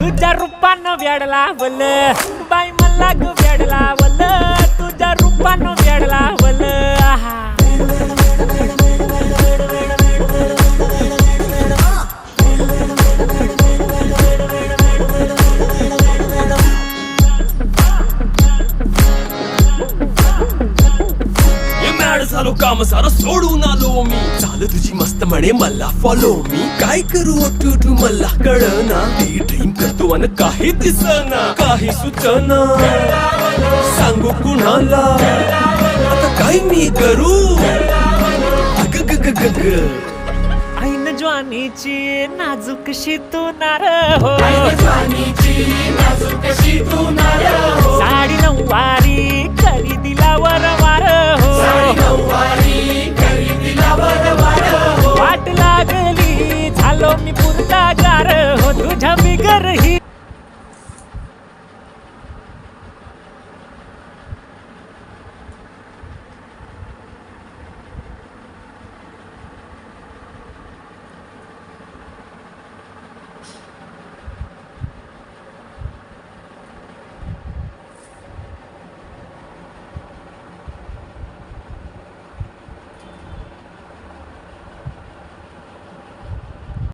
तुझ्या रूपानं वेड लावल बाई मला ग वेड लावल तुझ्या रूपानं वेड लावल आहा झालो काम सारं सोडून आलो मी चाल तुझी मस्त म्हणे मला फॉलो मी काय करू टू मला कळना ड्रीम करतो अन काही दिसना काही सुचना सांगू कुणाला आता काय मी करू अग ग ग ग ग ऐन ज्वानीची नाजूकशी तू नार हो साडी नऊवारी करी दिला वरवार हो वाट लागली झालो मी पुरता गार हो तुझ्या बिगर ही